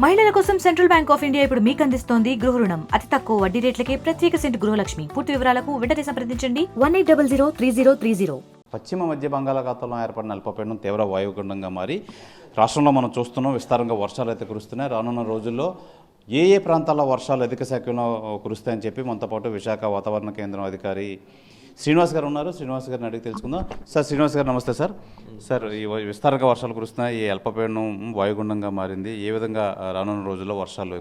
మహిళల కోసం central bank of India ఇప్పుడు మీకు అందిస్తోంది గృహ రుణం. అతి తక్కువ వడ్డీ రేట్లకే ప్రత్యేక సెంటు గృహలక్ష్మి. పూర్తి వివరాలకు వెంటనే సంప్రదించండి 18003030. పశ్చిమ మధ్య బంగాళాఖాతంలో ఏర్పడిన అల్పపీడనం తీవ్ర వాయుగుండంగా మారి రాష్ట్రంలో మనం చూస్తున్నాం విస్తారంగా వర్షాలు అయితే కురుస్తున్నాయి. రానున్న రోజుల్లో ఏ ప్రాంతాల్లో వర్షాలు అధిక శాఖలో కురుస్తాయని చెప్పి మనతో పాటు విశాఖ వాతావరణ కేంద్రం అధికారి శ్రీనివాస్ గారు ఉన్నారు. శ్రీనివాస్ గారిని అడిగి తెలుసుకుందాం. సార్ శ్రీనివాస్ గారు నమస్తే సార్. సార్ ఈ విస్తారంగా వర్షాలు కురుస్తున్నాయి, ఈ అల్పపీడనం వాయుగుండంగా మారింది. ఏ విధంగా రానున్న రోజుల్లో వర్షాలు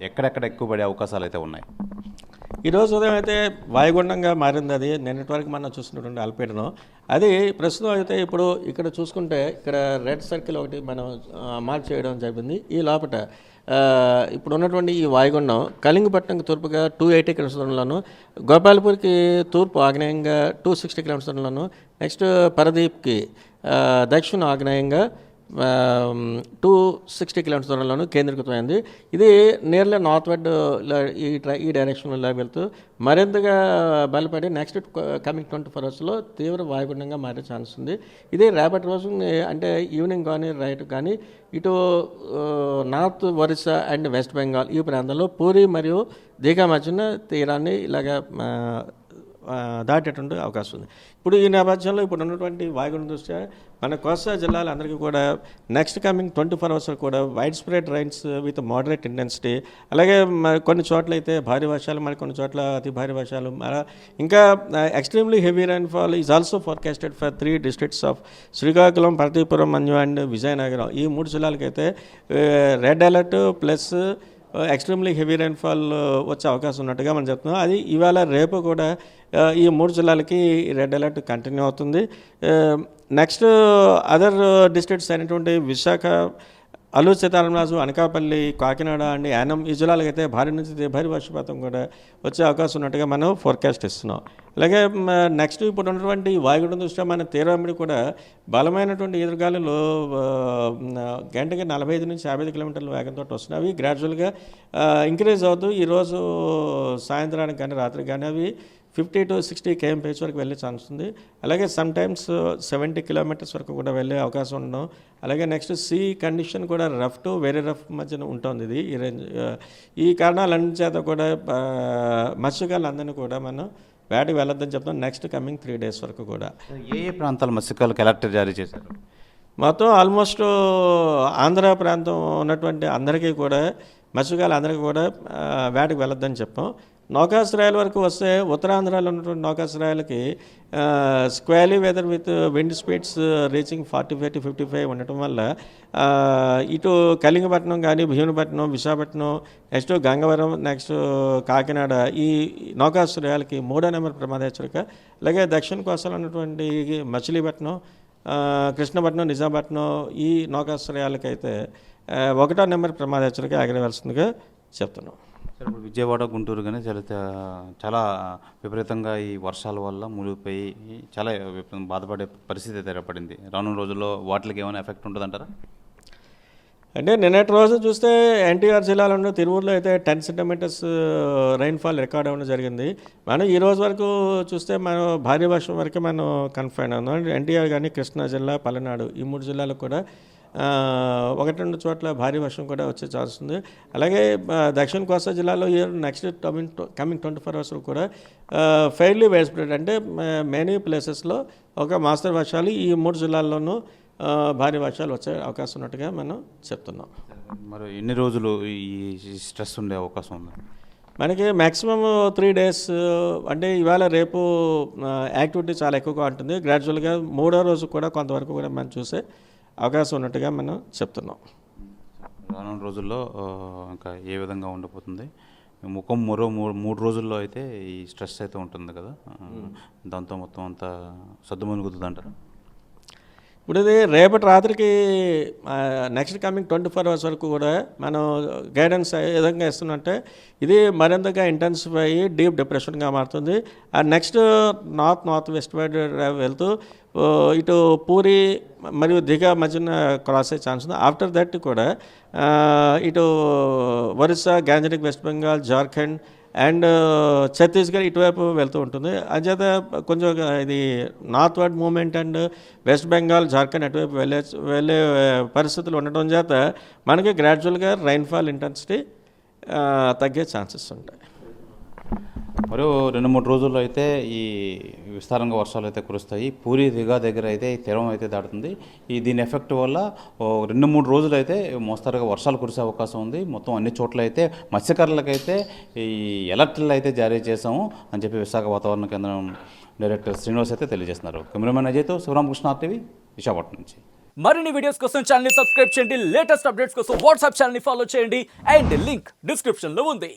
ఎక్కడెక్కడ ఎక్కువ పడే అవకాశాలు అయితే ఉన్నాయి? ఈరోజు ఉదయం అయితే వాయుగుండంగా మారింది. అది నిన్నటి వరకు మనం చూసినటువంటి అల్పపీడనం అది ప్రస్తుతం అయితే ఇప్పుడు ఇక్కడ చూసుకుంటే ఇక్కడ రెడ్ సర్కిల్ ఒకటి మనం మార్క్ చేయడం జరిగింది. ఈ లోపల ఇప్పుడు ఉన్నటువంటి ఈ వాయుగుండం కళింగపట్నంకి తూర్పుగా 280 కిలోమీటర్ల దూరంలోను, గోపాల్పూర్కి తూర్పు ఆగ్నేయంగా 260 కిలోమీటర్ల దూరంలోను, నెక్స్ట్ పరదీప్కి దక్షిణ ఆగ్నేయంగా 260 కిలోమీటర్స్ దూరంలోనూ కేంద్రీకృతమైంది. ఇది నియర్లీ నార్త్ వర్డ్ ఈ డైరెక్షన్లో వెళ్తూ మరింతగా బలపడి నెక్స్ట్ కమింగ్ 24 అవర్స్లో తీవ్ర వాయుగుండంగా మారే ఛాన్స్ ఉంది. ఇది రేపటి రోజు అంటే ఈవినింగ్ కానీ రైట్ కానీ ఇటు నార్త్ ఒరిస్సా అండ్ వెస్ట్ బెంగాల్ ఈ ప్రాంతంలో పూరి మరియు దీఘా మధ్యన తీరాన్ని ఇలాగా దాటేటువంటి అవకాశం ఉంది. ఇప్పుడు ఈ నేపథ్యంలో ఇప్పుడు ఉన్నటువంటి వాయుగుండం దృష్ట్యా మన కోస్తా జిల్లాలందరికీ కూడా నెక్స్ట్ కమింగ్ 24 అవర్స్ కూడా wide spread rains with moderate intensity, అలాగే కొన్ని చోట్ల అయితే భారీ వర్షాలు, మరి కొన్ని చోట్ల అతి భారీ వర్షాలు, ఇంకా extremely heavy rainfall is also forecasted for 3 districts of Srikakulam, Parvathipuram, Manyam and Vizianagaram. ఈ 3 జిల్లాలకైతే red alert plus extremely heavy rainfall వచ్చే అవకాశం ఉన్నట్టుగా మనం చెప్తున్నాం. అది ఇవాళ రేపు కూడా ఈ 3 జిల్లాలకి రెడ్ అలర్ట్ కంటిన్యూ అవుతుంది. నెక్స్ట్ అదర్ డిస్ట్రిక్ట్స్ అయినటువంటి విశాఖ, అల్లూరు సీతారామరాజు, అనకాపల్లి, కాకినాడ అండ్ యానం ఈ జిల్లాలకు అయితే భారీ నుంచి భారీ వర్షపాతం కూడా వచ్చే అవకాశం ఉన్నట్టుగా మనం ఫోర్కాస్ట్ ఇస్తున్నాం. అలాగే నెక్స్ట్ ఇప్పుడు ఉన్నటువంటి వాయుగుండం దృష్ట్యా మన తీవ్రమిడి కూడా బలమైనటువంటి ఎదురుగాలులు గంటకి 45 నుంచి 55 కిలోమీటర్ల వేగంతో వస్తున్నాయి. అవి గ్రాడ్యువల్గా ఇంక్రీజ్ అవుతూ ఈరోజు సాయంత్రానికి కానీ రాత్రికి కానీ అవి 50 to 60 kmph వరకు వెళ్ళే ఛాన్స్ ఉంది. అలాగే సమ్టైమ్స్ 70 కిలోమీటర్స్ వరకు కూడా వెళ్ళే అవకాశం ఉండడం. అలాగే నెక్స్ట్ సీ కండిషన్ కూడా రఫ్ టు వెరీ రఫ్ మధ్యన ఉంటుంది. ఇది ఈ రేంజ్ ఈ కారణాలన్నింటి చేత కూడా మత్స్యకారులందరినీ కూడా మనం వేటకి వెళ్ళొద్దని చెప్తాం నెక్స్ట్ కమింగ్ 3 days వరకు కూడా. ఏ ప్రాంతాలు మత్స్యకారులకు అలర్ట్ జారీ చేశారు? మొత్తం ఆల్మోస్ట్ ఆంధ్ర ప్రాంతం ఉన్నటువంటి అందరికీ కూడా మత్స్యకారులు అందరికీ కూడా వేటకి వెళ్ళొద్దని చెప్పాం. నౌకాశ్రయాల వరకు వస్తే ఉత్తరాంధ్రలో ఉన్నటువంటి నౌకాశ్రయాలకి squally weather with wind speeds reaching 45 to 55 ఉండటం వల్ల ఇటు కళింగపట్నం కానీ, భీమునిపట్నం, విశాఖపట్నం, నెక్స్ట్ గంగవరం, నెక్స్ట్ కాకినాడ ఈ నౌకాశ్రయాలకి 3వ నెంబర్ ప్రమాద హెచ్చరిక. అలాగే దక్షిణ కోస్తాలో ఉన్నటువంటి మచిలీపట్నం, కృష్ణపట్నం, నిజాంపట్నం ఈ నౌకాశ్రయాలకైతే 1వ నెంబర్ ప్రమాద హెచ్చరిక ఎగరవలసిందిగా చెప్తున్నాం. సార్ ఇప్పుడు విజయవాడ, గుంటూరు కానీ చాలా విపరీతంగా ఈ వర్షాల వల్ల మునిగిపోయి చాలా బాధపడే పరిస్థితి అయితే ఏర్పడింది. రానున్న రోజుల్లో వాటికి ఏమైనా ఎఫెక్ట్ ఉంటుందంటారా? అంటే నిన్నటి రోజు చూస్తే ఎన్టీఆర్ జిల్లాలో తిరువూరులో అయితే 10 సెంటీమీటర్స్ రైన్ఫాల్ రికార్డ్ అవ్వడం జరిగింది. మనం ఈ రోజు వరకు చూస్తే మనం భారీ వర్షం వరకు మనం కన్ఫైన్ అవుతాం. ఎన్టీఆర్ కానీ, కృష్ణా జిల్లా, పల్నాడు ఈ 3 జిల్లాలకు కూడా 1-2 చోట్ల భారీ వర్షం కూడా వచ్చే ఛాన్స్ ఉంది. అలాగే దక్షిణ కోస్తా జిల్లాలో నెక్స్ట్ కమింగ్ 24 అవర్స్ కూడా ఫెయిర్లీ వైడ్ స్ప్రెడ్ అంటే మెనీ ప్లేసెస్లో ఒక మాస్తరు వర్షాలు ఈ 3 జిల్లాల్లోనూ భారీ వర్షాలు వచ్చే అవకాశం ఉన్నట్టుగా మనం చెప్తున్నాం. మరి ఎన్ని రోజులు ఈ స్ట్రెస్ ఉండే అవకాశం ఉంది? మనకి మ్యాక్సిమం 3 days అంటే ఇవాళ రేపు యాక్టివిటీ చాలా ఎక్కువగా ఉంటుంది. గ్రాడ్యువల్గా 3వ రోజు కూడా కొంతవరకు కూడా మనం చూసే అవకాశం ఉన్నట్టుగా మనం చెప్తున్నాం. రానున్న రోజుల్లో ఇంకా ఏ విధంగా ఉండబోతుంది? మరో 3 రోజుల్లో అయితే ఈ స్ట్రెస్ అయితే ఉంటుంది కదా, దాంతో మొత్తం అంతా సద్దుమణుగుతుంది అంటారు. ఇప్పుడు ఇది రేపటి రాత్రికి నెక్స్ట్ కమింగ్ 24 అవర్స్ వరకు కూడా మనం గైడెన్స్ ఏ విధంగా ఇస్తున్నట్టే ఇది మరింతగా ఇంటెన్సిఫై అయ్యి డీప్ డిప్రెషన్గా మారుతుంది. ఆ నెక్స్ట్ నార్త్ వెస్ట్ వైడ్ వెళ్తూ ఇటు పూరి మరియు దిఘా మధ్యన క్రాస్ అయ్యే ఛాన్స్ ఉంది. ఆఫ్టర్ దట్ కూడా ఇటు ఒరిస్సా, గాంజనిక్, వెస్ట్ బెంగాల్, జార్ఖండ్ అండ్ ఛత్తీస్గఢ్ ఇటువైపు వెళ్తూ ఉంటుంది. అంచేత కొంచెం ఇది northward movement and West Bengal, Jharkhand అటువైపు వెళ్ళే పరిస్థితులు ఉండటం చేత మనకి గ్రాడ్యువల్గా రైన్ఫాల్ ఇంటెన్సిటీ తగ్గే ఛాన్సెస్ ఉంటాయి. మరియు 2-3 రోజుల్లో అయితే ఈ విస్తారంగా వర్షాలు అయితే కురుస్తాయి. పూరి దిగా దగ్గర అయితే ఈ తీరం అయితే దాటుతుంది. దీని ఎఫెక్ట్ వల్ల 2-3 రోజులు అయితే మోస్తరుగా వర్షాలు కురిసే అవకాశం ఉంది. మొత్తం అన్ని చోట్ల అయితే మత్స్యకారులకైతే ఈ అలర్ట్లు అయితే జారీ చేశాము అని చెప్పి విశాఖ వాతావరణ కేంద్రం డైరెక్టర్ శ్రీనివాస్ అయితే తెలియజేస్తున్నారు. కెమెరామెన్ అజయ్తో శివరామకృష్ణ RTV విశాఖపట్నం నుంచి. మరిన్ని వీడియోస్ కోసం ఛానల్ ని సబ్స్క్రైబ్ చేయండి. లేటెస్ట్ అప్డేట్స్ కోసం వాట్సాప్ ఛానల్ ని ఫాలో చేయండి. అండ్ లింక్ డిస్క్రిప్షన్ లో ఉంది.